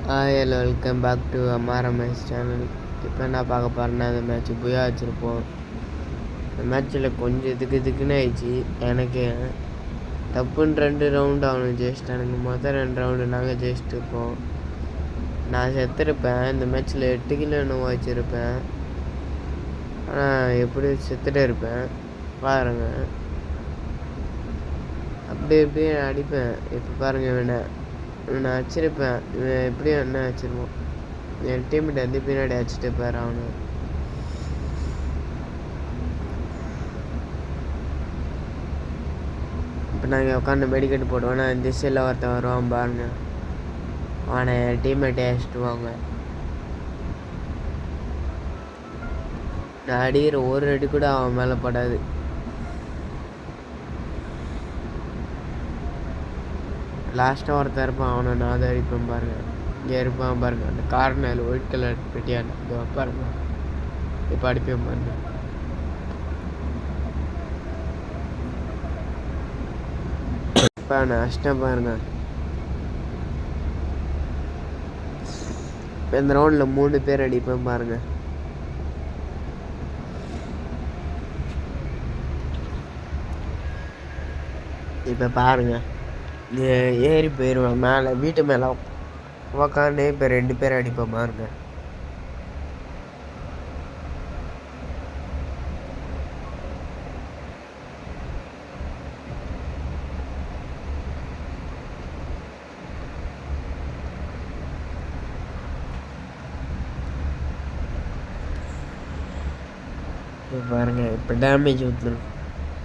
Hi hello welcome back to அம்மாரமேஸ் channel. இப்போ என்ன பார்க்க போகிறேன்னா, இந்த மேட்ச்சு புயா வச்சுருப்போம். இந்த மேட்ச்சில் கொஞ்சம் இதுக்குன்னு ஆயிடுச்சு. எனக்கு தப்புன்னு 2 ரவுண்டு அவனுக்கு ஜெயிச்சிட்டானுங்க. மொதல் 2 ரவுண்டு நாங்கள் ஜெயிச்சிட்ருப்போம். நான் செத்துருப்பேன். இந்த மேட்ச்சில் 8 கிலோ என்னவோ வச்சுருப்பேன். ஆனால் எப்படி செத்துட்டே இருப்பேன் பாருங்க. அப்படி அடிப்பேன். இப்போ பாருங்கள் இவனை வச்சிருப்பேன். இவன் எப்படியும் என்ன வச்சிருப்போம். என் டீம்மேட் வந்து பின்னாடி அடிச்சுட்டு போயிற அவனு. இப்போ நாங்கள் உட்காந்து மெடிக்கெட் போடுவோம். நான் இந்த சைடில் ஒருத்தன் வருவான் பாருங்க. அவனை என் டீம்மேட்டே அடிச்சுட்டுவாங்க. நான் அடிக்கிற ஒரு அடி கூட அவன் மேலே படாது. லாஸ்ட்டாக ஒருத்தர் இருப்பான். அவனை நான் தான் அடிப்பேன் பாருங்கள். இங்கே இருப்பான் பாருங்க, அந்த கார்னர் ஒயிட் கலர் பெட்டியான இதோ பாருங்க. இப்போ அடிப்பேன் பாருங்க. இப்போ நான் அஷ்டம் பாருங்க. இந்த ரவுண்டில் 3 பேர் அடிப்பேன் பாருங்க. இப்போ பாருங்க, ஏறி போயிடுவேன் மேலே, வீட்டு மேலே உக்காந்து இப்போ 2 பேர் அடிப்பேன் பாருங்க. இப்போ பாருங்க, இப்போ டேமேஜ் ஊற்றணும்.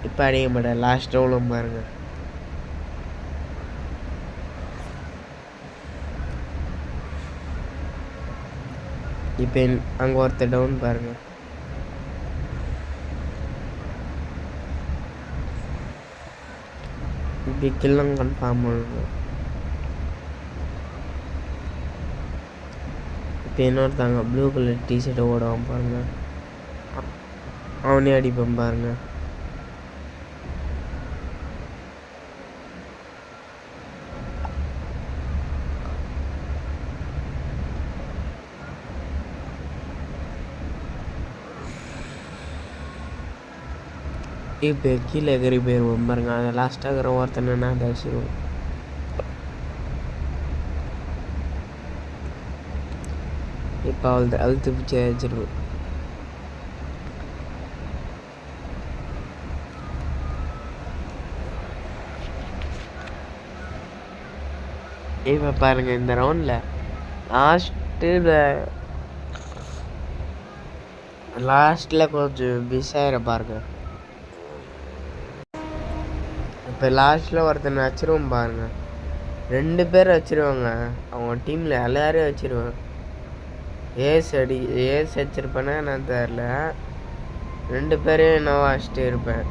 இப்போ அடிக்க மாட்டேன். லாஸ்ட் ரவுண்டும் பாருங்க. இப்போ அங்கே ஒருத்தர் டவுன் பாருங்க. இப்படி கில்லாம் கன்ஃபார்ம் பண்ணணும். இப்போ இன்னொருத்தாங்க ப்ளூ கலர் டிஷர்ட்டை ஓடுவான் பாருங்க. அவனே அடிப்பேன் பாருங்க. இப்போ கீழே எகறி போயிடுவோம் பாருங்க. அதை லாஸ்ட்டாக இருக்கிற ஒருத்தனை நான் பேசிடுவோம். இப்போ அவள் அழுத்து பிடிச்சி வச்சிருவோம். இப்போ பாருங்க, இந்த ரவுண்டில் லாஸ்ட்டில் கொஞ்சம் பிஸாகிற பாருங்க. இப்போ லாஸ்ட்டில் ஒருத்தனை வச்சிருவோம் பாருங்க. 2 பேர் வச்சிருவாங்க. அவங்க டீமில் எல்லாரையும் வச்சிருவேன். ஏஸ் வச்சிருப்பேன்னா நான் தெரில. 2 பேரையும் என்னவோ அடிச்சுட்டு இருப்பேன்.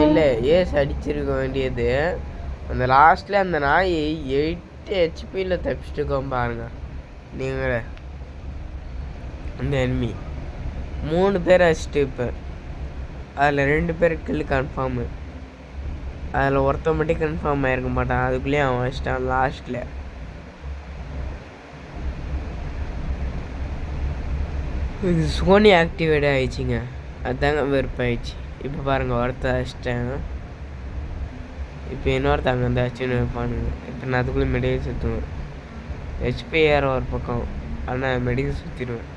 இல்லை, ஏஸ் அடிச்சிருக்க வேண்டியது. அந்த லாஸ்ட்டில் அந்த நாய் 8 ஹெச்பியில் தப்பிச்சுட்டுக்கோம் பாருங்க. நீங்கள் இந்த எனிமி 3 பேர் அடிச்சுட்டு இருப்பேன். அதில் 2 பேர் கில்லு கன்ஃபார்மு. அதில் ஒருத்தன் மட்டும் கன்ஃபார்ம் ஆகிருக்க மாட்டான். அதுக்குள்ளேயே அவன் வச்சிட்டான் லாஸ்ட்டில். இது சோனி ஆக்டிவேட் ஆகிடுச்சிங்க. அதுதாங்க வெறுப்பாயிடுச்சு. இப்போ பாருங்கள், ஒருத்தர் வச்சிட்டேன். இப்போ இன்னொருத்தாங்க அந்த அச்சுன்னு வைப்பானுங்க. இப்போ நான் அதுக்குள்ளே மெடிக்கல் சுற்றுவேன். ஹெச்பி ஏற ஒரு பக்கம், ஆனால் மெடிக்கல் சுற்றிடுவேன்.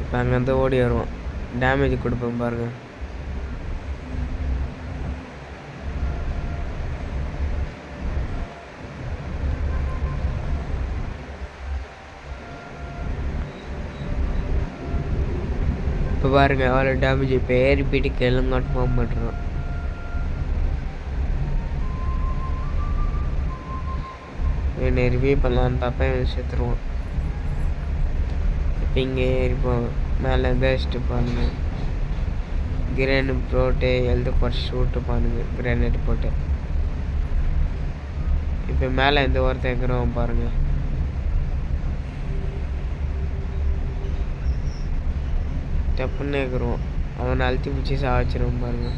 இப்போ அங்கேருந்து ஓடி வருவோம். டேமேஜ் கொடுப்பேன் பாருங்கள். இப்போ பாருங்கள் அவ்வளோ டேமேஜ். இப்போ ஏறி போயிட்டு கெல்லாம் கன்ஃபார்ம் பண்ணுறோம். என்னை ரிவ்யூ பண்ணலான்னு பார்ப்பேன், செத்துருவோம். இப்போ இங்கே ஏறிப்போம். மேலே இருந்து வச்சுட்டு பாருங்க. கிரேனேட் போட்டு எழுத குறைச்சி விட்டு பாருங்க. கிரேனேட் போட்டு இப்போ மேலே இருந்து ஒருத்தன் இருக்கிறவன் பாருங்க. டப்புன்னு இருக்கிறோம். அவனை அழுத்தி பிடிச்சி சாவச்சிருவோம் பாருங்க.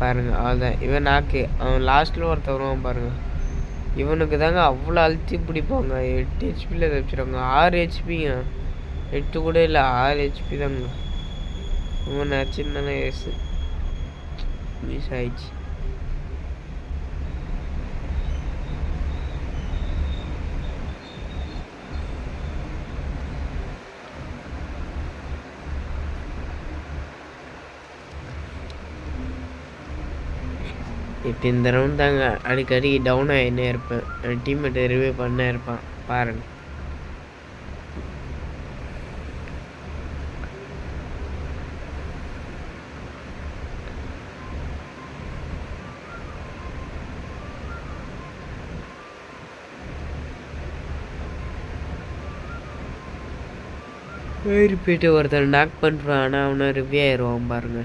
பாருங்க அதான் இவன் நாக்கு. அவன் லாஸ்ட்டில் ஒருத்தர் வருவான் பாருங்க. இவனுக்கு தாங்க அவ்வளோ அழுத்தி பிடிப்பாங்க. 8 ஹெச்பியில் தப்பிச்சிருவாங்க. 6 ஹெச்பிங்க, 8 கூட இல்லை, 6 ஹெச்பி தாங்க. இவன் சின்ன வயசு மிஸ் ஆயிடுச்சு. இப்போ இந்த ரவுண்ட் தாங்க அடிக்கடி டவுன் ஆகினே இருப்பேன். என் டீம்மேட் ரிவ்யூ பண்ண இருப்பான் பாருங்க. போயிட்டு ஒருத்தர் நாக் பண்ணுறான். ஆனால் அவனை ரிவ்யூ ஆயிடுவான் பாருங்க.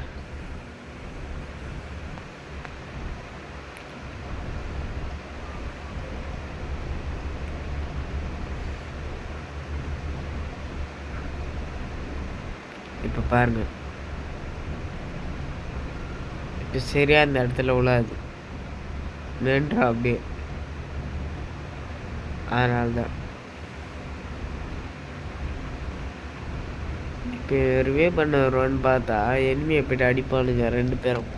இப்போ பாருங்க, இப்போ சரியா இந்த இடத்துல உள்ளாது நின்றா அப்படியே. அதனால்தான் இப்போ ரிவ்யூ பண்ண வருவான்னு பார்த்தா எனிமியை போய்ட்டு அடிப்பானுங்க 2 பேரும்.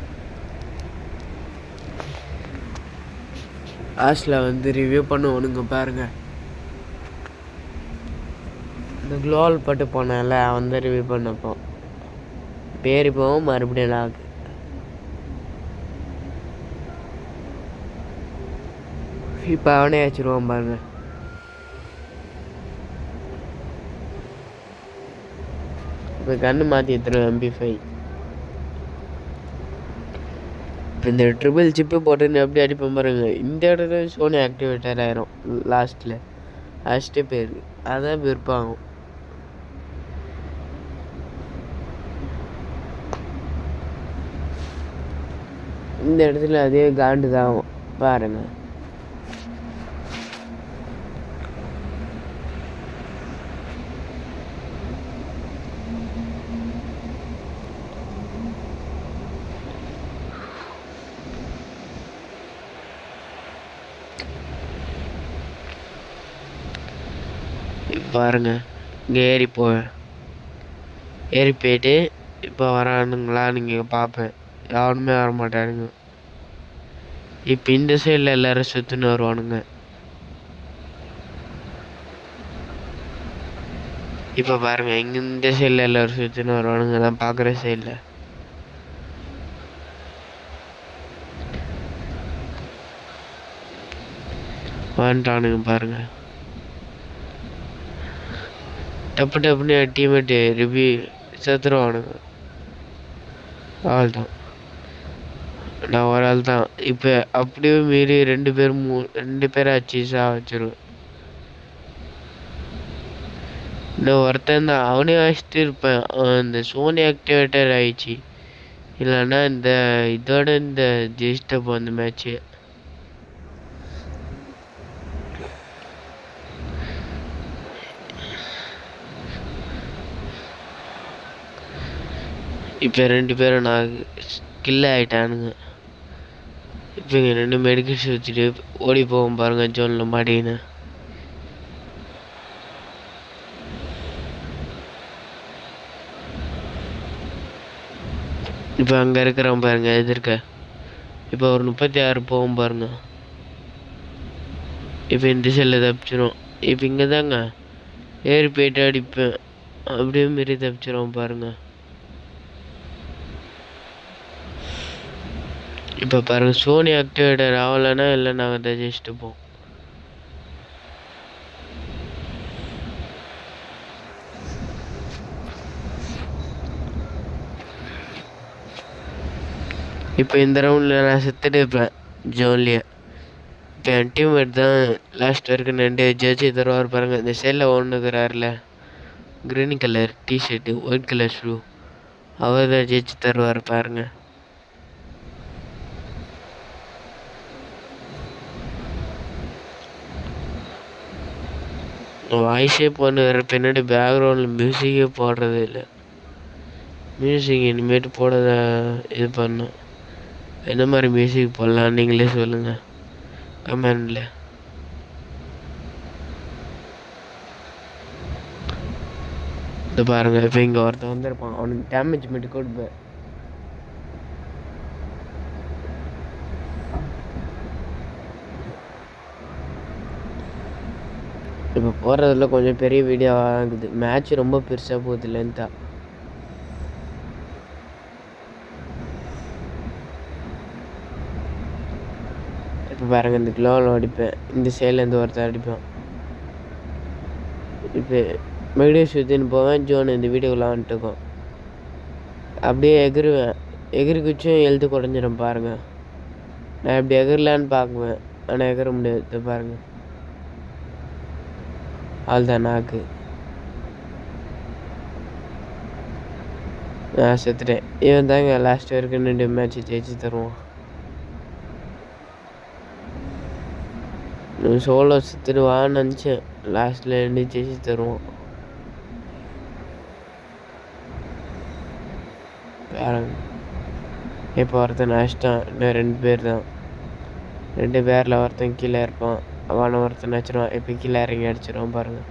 லாஸ்ட்டில் வந்து ரிவ்யூ பண்ணுவானுங்க பாருங்க. இந்த க்ளோவல் பட்டு போனால அவன் தான் ரிவ்யூ பண்ணப்போ பேர் போவும் மறுபடியும் லாக். இப்போ அவனே வச்சுருவான் பாருங்க. இப்போ கண்ணு மாற்றி எடுத்துருவேன் MP5. இப்போ இந்த ட்ரிபிள் சிப்பு போட்டு எப்படி அடிப்பேன் பாருங்க. இந்த இடத்துல சோனி ஆக்டிவேட்டர் ஆயிரும் லாஸ்ட்டில். ஃபஸ்ட்டு பேர் அதான் விருப்பாகும். இந்த இடத்துல அதே காண்டு தான் பாருங்க. பாருங்க இங்கே ஏறி போயிட்டு இப்போ வரானுங்களா நீங்கள் பார்ப்பேன். யாருமே வர மாட்டானுங்க. இப்போ இந்த சைடில் எல்லோரும் சுற்றுன்னு வருவானுங்க. இப்போ பாருங்கள் இங்கே இந்த சைடில் எல்லோரும் சுற்றுன்னு வருவானுங்க. நான் பார்க்குற சைடில் வந்துட்டானுங்க பாருங்கள். டப்புன்னு டீம்மேட்டு ரிவ்யூ செத்துருவானுங்க. ஆள் தான், நான் ஒரு ஆள் தான். இப்போ அப்படியே மீறி 2 பேர் ஆச்சு வச்சிருவேன். இன்னும் ஒருத்தன் தான், அவனே வச்சுட்டு இருப்பேன். இந்த சோனி ஆக்டிவேட்டர் ஆயிடுச்சு. இல்லைன்னா இதோட இந்த ஜெயிச்சிட்ட அந்த மேட்ச்சு. இப்போ 2 பேரும் நான் கில் ஆகிட்டானுங்க. இப்போ இங்கே 2 மெடிக்கல்ஸ் வச்சுட்டு ஓடி போவோம் பாருங்க ஜோனில் மாட்டின்னு. இப்போ அங்கே இருக்கிறோம் பாருங்க எதிர்க்க. இப்போ ஒரு 36 போவோம் பாருங்க. இப்போ இந்த செல்லில் தப்பிச்சிரும். இப்போ இங்கே தாங்க ஏறி போயிட்டு அடிப்பேன். அப்படியே மாரி தப்பிச்சிரும் பாருங்க. இப்போ பாருங்கள் சோனி ஆக்டிவேட்டர் ஆகலைன்னா இல்லை நாங்கள் தான் ஜெயிச்சிட்டுப்போம். இப்போ இந்த ரவுண்டில் நான் செத்துட்டு இருப்பேன் ஜோன்லேயே. இப்போ என் டீம்மேட் தான் லாஸ்ட் வரைக்கும் 2 ஜெயிச்சு தருவார் பாருங்கள். இந்த சைடில் ஒன்றுக்கிறாருல green colour t shirt white colour shoe, அவர் தான் ஜெயிச்சு தருவார் பாருங்கள். வாய்ஸே பண்ணுற பின்னாடி பேக்ரவுண்டில் மியூசிக்கே போடுறது இல்லை. மியூசிக் இனிமேட்டு போட இது பண்ணும். என்ன மாதிரி மியூசிக் போடலாம் நீங்களே சொல்லுங்கள் கமெண்டில். இது பாருங்கள், இப்போ இங்கே ஒருத்தன் வந்திருப்பான், அவனுக்கு டேமேஜ் மட்டும் கொடுப்பேன். இப்போ போகிறதுல கொஞ்சம் பெரிய வீடியோ ஆகுது, மேட்ச் ரொம்ப பெருசாக போகுது லென்த்தா. இப்போ பாருங்கள், இந்த கிலோவில் அடிப்பேன், இந்த சைட்லேருந்து ஒருத்தர் அடிப்பேன். இப்போ மறுபடியும் சுற்றின்னு போவேன், ஜோன் இந்த வீடியோக்குள்ள வந்துட்டுருக்கோம். அப்படியே எகிருவேன், எகிரி குச்சியும் எழுத்து குறைஞ்சிடும் பாருங்கள். நான் இப்படி எகிரலான்னு பார்க்குவேன், ஆனால் எகிர முடியாது பாருங்கள். அதுதான் நாக்கு. நான் செத்துட்டேன். இவன் தாங்க லாஸ்ட் வரைக்கும் 2 மேட்ச் ஜெயிச்சு தருவான். சோலோ செத்துடுவான்னு நினச்சேன், லாஸ்ட்டில் 2 ஜெயிச்சு தருவான். பாருங்க, இப்போ ஒருத்தன் அடிச்சிட்டான், இன்னும் 2 பேர் தான். 2 பேரில் ஒருத்தன் கீழே இருப்பான், அவனை ஒருத்தன் அடிச்சிடுவான். இப்போ கீழே இறங்கி அடிச்சிடுவான் பாருங்கள்.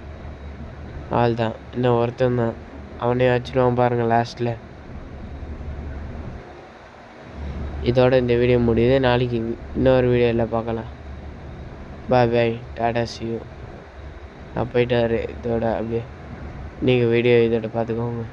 ஆள் தான், இன்னும் ஒருத்தன் தான், அவனையும் அடிச்சிடுவான் பாருங்கள் லாஸ்ட்டில். இதோட இந்த வீடியோ முடியுது. நாளைக்கு இன்னொரு வீடியோவில் பார்க்கலாம். பாய் பாய், டாடா சி யூ. நான் போயிட்டாரு இதோட. அப்படியே நீங்கள் வீடியோ இதோட பார்த்துக்கோங்க.